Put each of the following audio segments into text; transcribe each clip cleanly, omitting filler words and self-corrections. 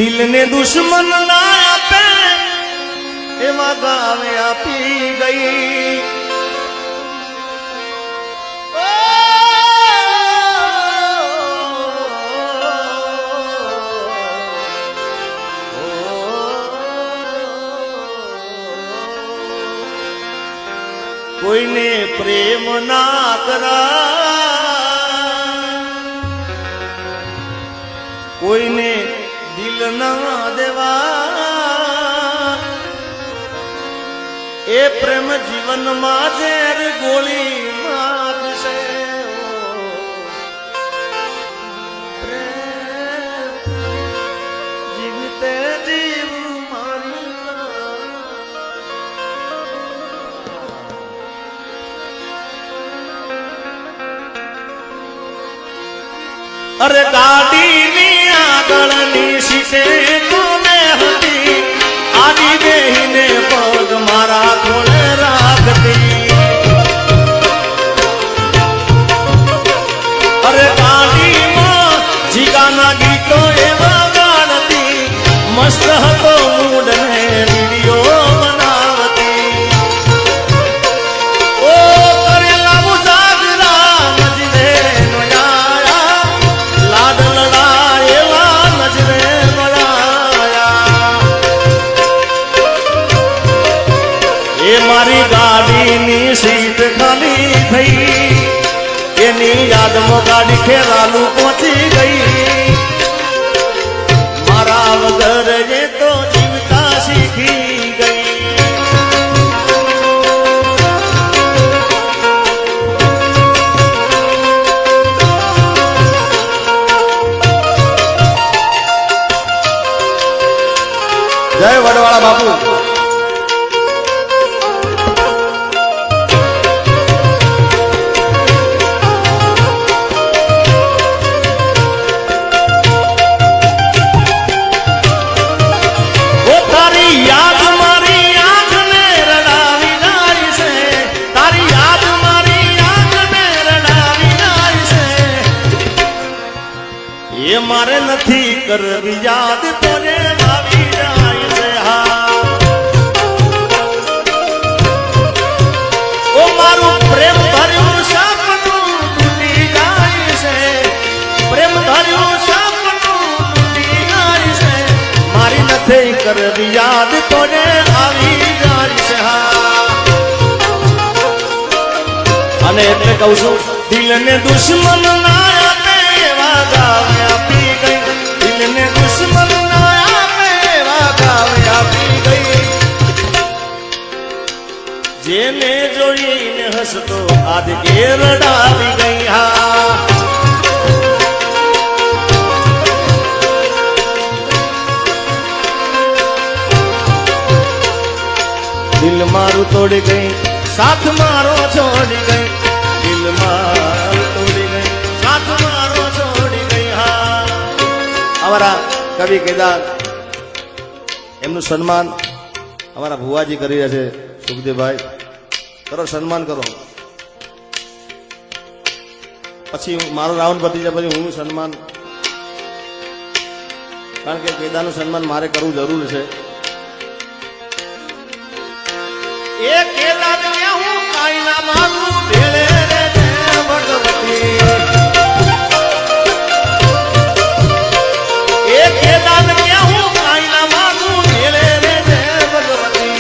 दिल ने दुश्मन ना आपे एवा गावे आपी गई। कोई ने प्रेम ना करा, कोई ने दिल ना देवा, ए प्रेम जीवन में जेर गोली मार से। प्रेम जीवते जीव मारी। अरे गाड़ी नी आगळनी सीटे तो मैं हती, आदि बेहीने पग मारा खोले राखती। अरे गाड़ी में जीगाना गीतो एवा गाती, मस्त हतो मूड ने वीडियो बनावती। ओ करेला मुजागरा नजरे नयाया, लाड लड़ाएला नजरे नयाया। ए मारी गाड़ी नी सीट खाली थई, एनी याद में गाड़ी खेरालू पहुंची गई। मारा वगर ये तो जीवता सीखी गई। जय वडवाड़ा बापू। ये मारे नथी कर याद तोरे आवी जाय से। हाँ ओ मारू प्रेम भर्यु सपनु टूटी जाय से, प्रेम भर्यु सपनु टूटी जाय से। मारी नथी कर याद तोरे आवी जाय से। हाँ अने એટલે કહું છું, દિલ ને દુશ્મન ના આપે એવા ગાવે આપી ગઈ। દિલ ને દુશ્મન ના આપે એવા ગાવે આપી ગઈ। જેને જોઈને હસતો આજ કે રડાવી ગઈ। હા દિલ મારું તોડી ગઈ, साथ मारो छोड़ी गई। दिल मारो तोड़ी गई, साथ मारो छोड़ी गई। हाँ हमारा कवि केदार एमनु सम्मान हमारा भुवाजी करी रहे छे। सुखदेव भाई करो, सम्मान करो। पछी मारो राउंड पती जाए पछी हूँ सम्मान, कारण के केदारनु सम्मान मारे करવું જરૂર છે। एक केदार में हूँ काई ना मांगू भेले रे भगवती। एक केदार में हूँ काई ना मांगू भेले रे भगवती।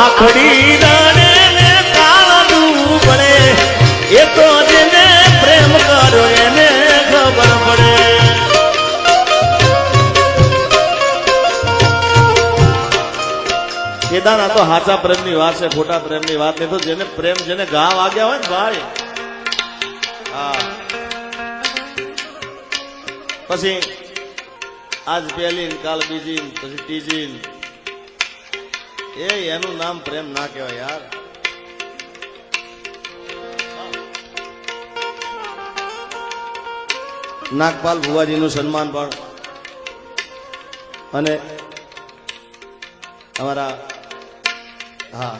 आखड़ी राणे ने काला डूबड़े, ये तो जिने प्रेम करो एने खबर पड़े। केदार तो हाचा प्रेम की बात है, खोटा प्रेम की बात नहीं। तो जेने प्रेम जेने गांव आ गया हो भाई, हाँ पछी आज पहली काल बीजी पछी तीजी, ए एनु नाम प्रेम ना कहेवाय यार। नागपाल भुवाजी नु सम्मान पण अने हमारा हाँ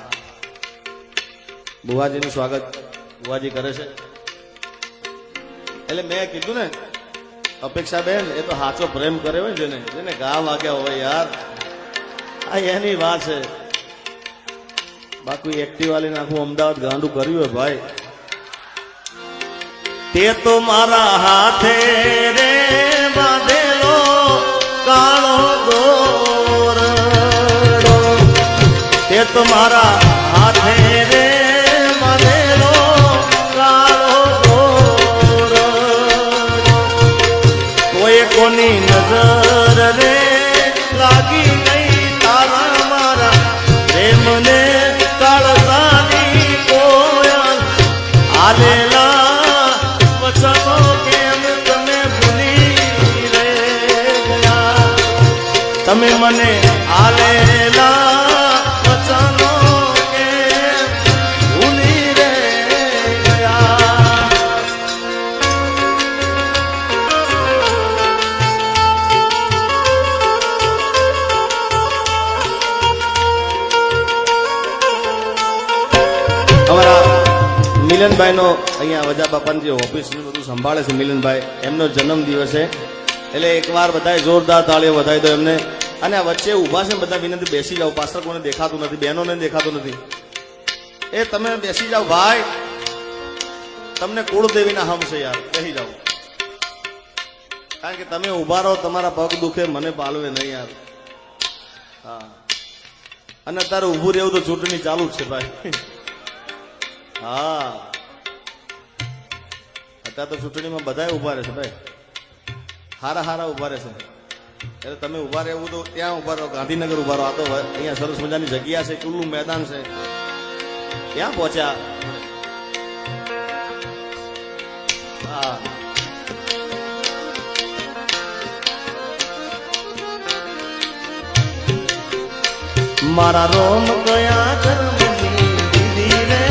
भुवाजी नु स्वागत। બુઆજી કરે છે. એટલે મેં કીધું ને અપેક્ષા બેન એ તો સાચો પ્રેમ કરે હોય જેને જેને ઘા વાગ્યા હોય યાર, આ એની વાત છે. બાકી એક્ટિવાલીને આખું અમદાવાદ ગાંડું કર્યું હોય ભાઈ. તે તો મારા હાથે રે બાંધેલો કાળો દોરડો, તે તો મારા હાથે રે બાંધેલો કાળો દોરડો, કોઈ કોની નજર રે લાગી નહીં તારા મારા પ્રેમને કાળસાની કોયલ આલેલા વચનો કેમ તમે ભૂલી રે ગયા, તમે મને આલેલા વચનો કેમ ભૂલી રે ગયા. અમારા મિલનભાઈ નો અહીંયા વજા બાપાની જે ઓફિસ બધું સંભાળે છે મિલનભાઈ, એમનો જન્મ દિવસ છે એટલે એકવાર બધાએ જોરદાર તાળીઓ વધાવી દો એમને. અને આ વચ્ચે ઊભા છે બધા વિનંતી બેસી જાઓ, પાછળ કોને દેખાતું નથી, બહેનોને દેખાતું નથી, એ તમે બેસી જાઓ ભાઈ, તમને કુળદેવીના હમ છે યાર, બેસી જાઓ. કારણ કે તમે ઊભા રહો તમારા પગ દુખે, મને પાલવે નહીં યાર. હા, અને અત્યારે ઊભું રહેવું તો ચૂંટણી ચાલુ જ છે ભાઈ. હા, અત્યારે તો ચૂંટણીમાં બધા ઉભા રહેશે ભાઈ, હારા હારા ઉભા રહેશે. એટલે તમે ઉભા રહેવું તો ત્યાં ઉભા રહો, ગાંધીનગર ઉભા રહો. આ તો અહીંયા સરસ મજાની જગ્યા છે, ખુલ્લું મેદાન છે, ક્યાં પહોંચ્યા. હા, મારા રોમ કયા કર્મની દીદી રે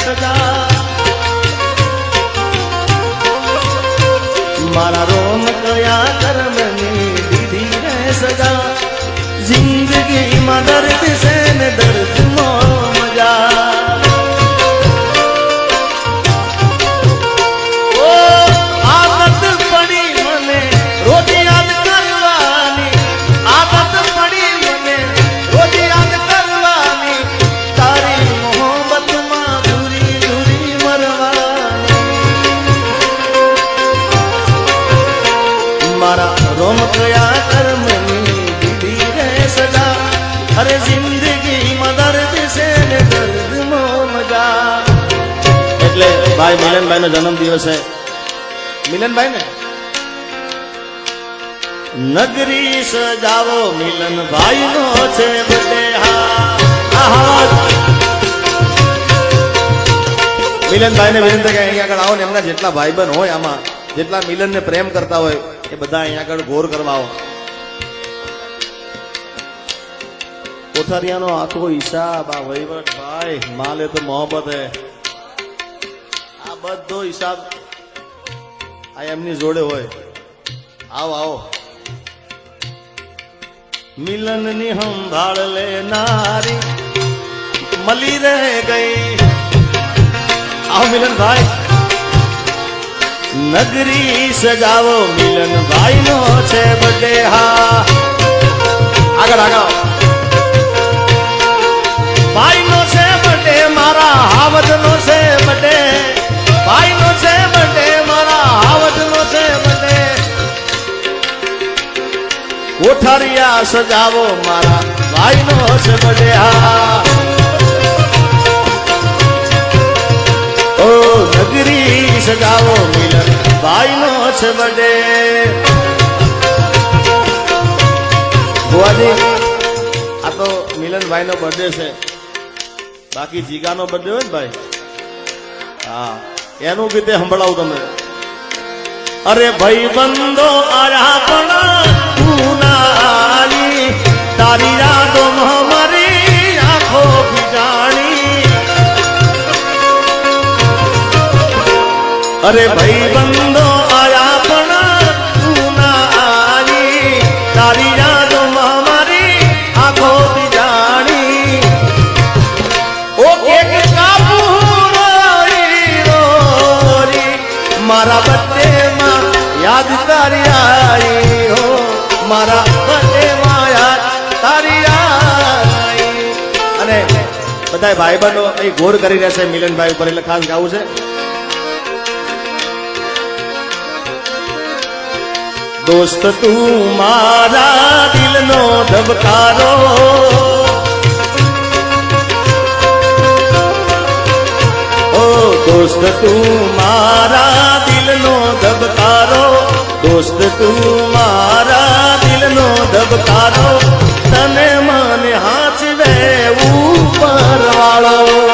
સજા, મારા રોમ કયા કર્મની દીદી રે સજા, જિંદગીમાં દર્દ છે ને દર્દમાં મજા. ઓ આદત પડી મને રોજ યાદ કરવાની, આદત પડી મને રોજ યાદ કરવાની, તારી મોહબ્બતમાં દૂરી દૂરી મરવાની. મારા રોમ કયા કર્મની દીદી રે સજા, અરે જિંદગીમાં દર્દ છે ને દર્દમાં મજા. એટલે ભાઈ મિલનભાઈ નો જન્મ દિવસ છે. મિલનભાઈ ને નગરી સજાવો મિલનભાઈ નો છે બર્થડે. હા, મિલનભાઈ ને વિનંતી કે અહીંયા આગળ આવો ને એમના જેટલા ભાઈબંધ હોય, આમાં જેટલા મિલન ને પ્રેમ કરતા હોય એ બધા અહીંયા આગળ ગોર કરવા આવો. કોઠારિયાનો આખો હિસાબ, આ વહીવટ ભાઈ, માલે તો મોહબ્બત હે, આ બધો હિસાબ આ એમની જોડે હોય. આવો આવો, મિલન ની સંભાળ લેનારી મળી રહે ગઈ. આવો મિલનભાઈ, નગરી સજાવો મિલનભાઈ નો છે બર્થડે. હા, આગળ આગળ, ભાઈ નો છે બર્થડે, મારા હાવજ નો છે બર્થડે, ભાઈ નો છે બર્થડે, મારા હાવજ નો છે બર્થડે. કોઠારિયા સજાવો મારા ભાઈ નો છે બર્થડે. હા, ઓ નગરી સજાવો મિલન ભાઈ નો છે બર્થડે. ભુવાજી, આ તો મિલનભાઈ નો બર્થડે છે, બાકી જીગાનો બર્થડે હોય ને ભાઈ, હા, એનું ગીતે સંભળાવું તમને. અરે ભાઈ બંધો આયા પણ ઉનાળી, તારી યાદોમાં મારી આંખો ભીજાણી. અરે ભાઈ બંધો આયા પણ ઉનાળી, તારી યાદોમાં મારી આંખો ભીજાણી. ઓ એક કાપુરોઈ મારા બર્થડે માં યાદ તારી આવી હો મારા બર્થડે માં યાદ તારી આવી અને બધા ભાઈ બહેનો અહીં ગોર કરી રહ્યા છે મિલનભાઈ ઉપર એટલે ખાસ ગાવું છે દોસ્ત તું મારા દિલનો ધબકારો ઓ દોસ્ત તું મારા દિલનો ધબકારો દોસ્ત તું મારા દિલનો ધબકારો તને મને હાચવે ઉપર વાળો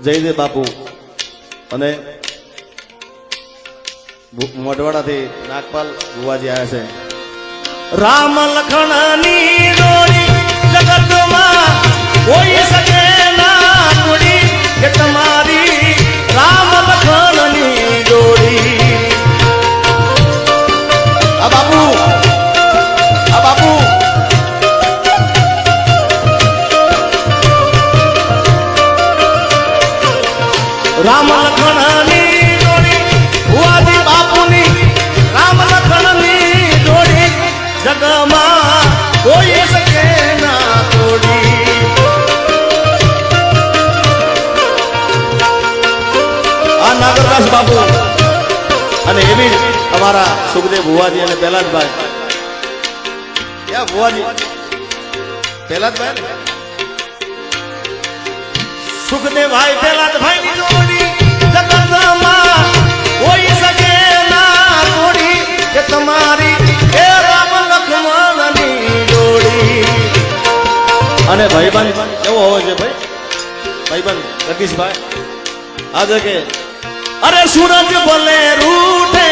જયદેવ બાપુ અને મોઢવાડાથી નાગપાલ ભુવાજી આવ્યા છે રામ લખણની જોડી જગતમાં કોઈ શકે ના જોડી કે તમારી રામ લખણની જોડી આ બાપુ રામ લખણની જોડી ભુવાજી બાપુની રામ લખણની જોડી જગમાં કોઈ શકે ના તોડી આ નાગરદાસ બાપુ અને એવી અમારા સુખદેવ ભુવાજી અને પહેલાદભાઈ ક્યાં ભુવાજી પહેલાદભાઈ સુખદેવભાઈ પહેલાદભાઈ ની જોડી જગતમાં કોઈ શકે ના જોડી કે તમારી હે રામ લક્ષ્મણની જોડી અને ભાઈબંધ કેવો હોવો છે ભાઈબંધ જગદીશભાઈ આજે કે અરે સૂરજ ભલે રૂઠે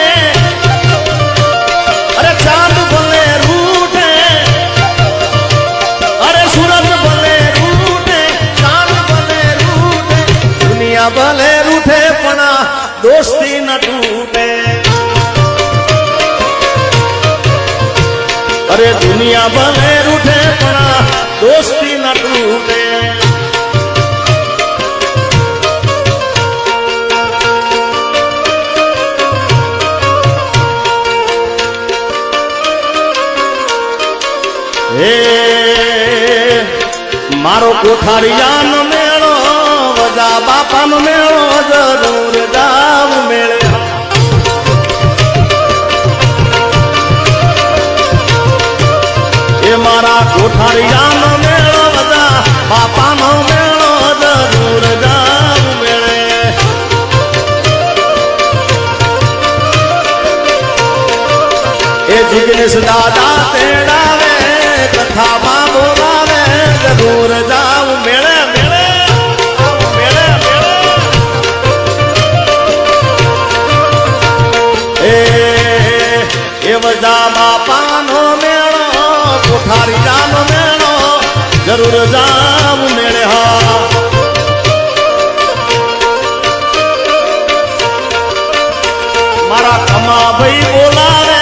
અરે ચાંદ ભલે રૂઠે અરે સૂરજ ભલે ભલે રૂઠે પણ દોસ્તી ન તૂટે અરે દુનિયા ભલે રૂઠે પણ દોસ્તી ન તૂટે હે મારો કોઠારિયાનો મેળો વજા બાપાનો મેળો જરૂર જાવ મેળે એ મારા કોઠારિયાનો મેળો વજા બાપાનો મેળો જરૂર જાવ મેળે એ જિગ્નેશ દાદા તેડાવે કથામાં બોલાવે જરૂર જાવ મેળે વજા બાપાનો મેળો કોઠારીયાનો મેળો જરૂર જાવ મેળે હા મારા કમા ભાઈ બોલાવે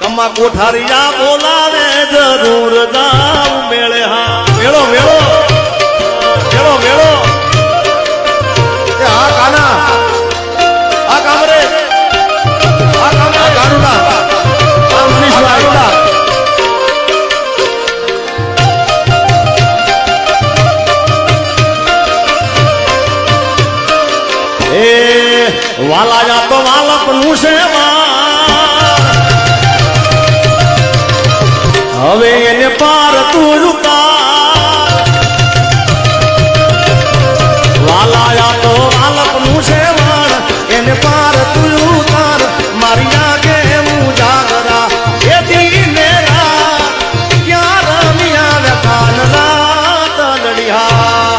કમા કોઠારીયા બોલાવે જરૂર જાવ મેળે હા મેળો મેળો મેળો મેળો હા કાના આ કામરે વાલકનું છે હવે એને પાર તું ઉતાર વાલાયા તો વાલકનું છે એને પાર તું ઉતાર મારી આગે હું જાગરા એ દીનેરા ક્યાં રમ્યા વ્યથાનલા તલડિયા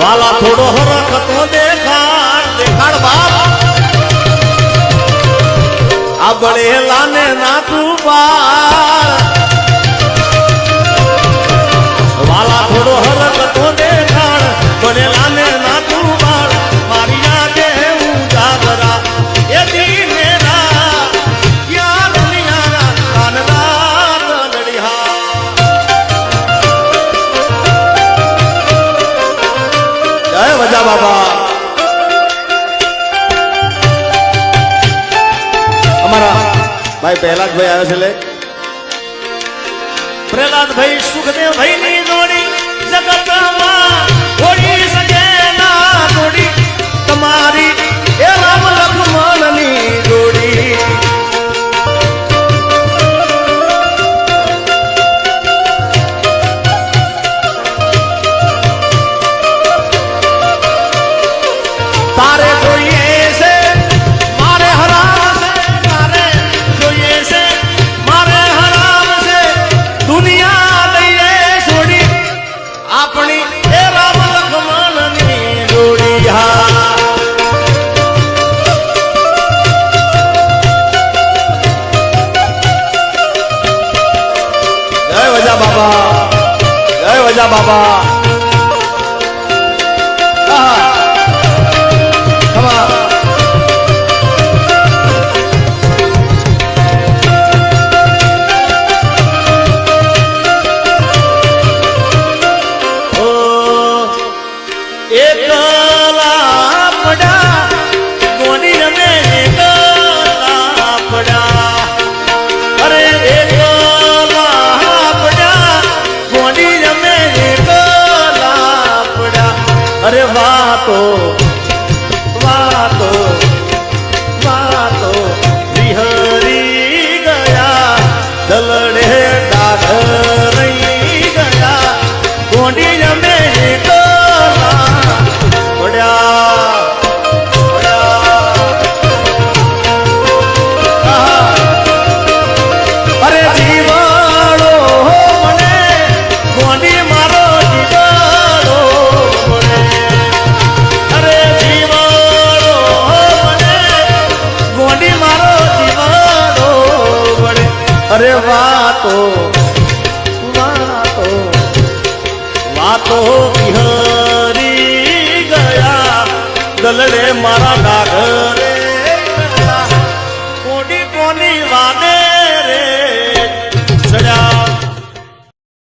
વાલા થોડો હરખ તો દેખાડ બાપ આ બળેલા ને નાતું બાર વાલા થોડો હરખ તો દેખાડ બળેલા ને નાતું બાર મારી આગે હું જાગરા એ દીનેરા ક્યાં રમ્યા કાનલા તલડિયા જય વજા બાબા અમારા ભાઈ પ્રહલાદભાઈ આવે છે લે પ્રહલાદભાઈ સુખદેવભાઈ ની જોડી જગતમાં હોડી શકે ના જોડી તમારી એ રામ લક્ષ્મણ ની જોડી તારે જોઈએ છે મારે હરામ છે તારે જોઈએ છે મારે હરામ છે દુનિયા લઈને છોડી આપણી એ રામ લક્ષ્મણ ની જોડી હા જય વજા બાબા જય વજા બાબા અરે વાતો વાતો વાતો વિહરી ગયા દલડે ડાઢ રહી ગયા ગોંડી જમે પડ્યા અરે જીવાડો મને ગોંડી મારો જીવાડો અરે વાતો વાતો વાતો વિહરી ગયા દલડે મારા ડાઘરે કોડી કોની વાદે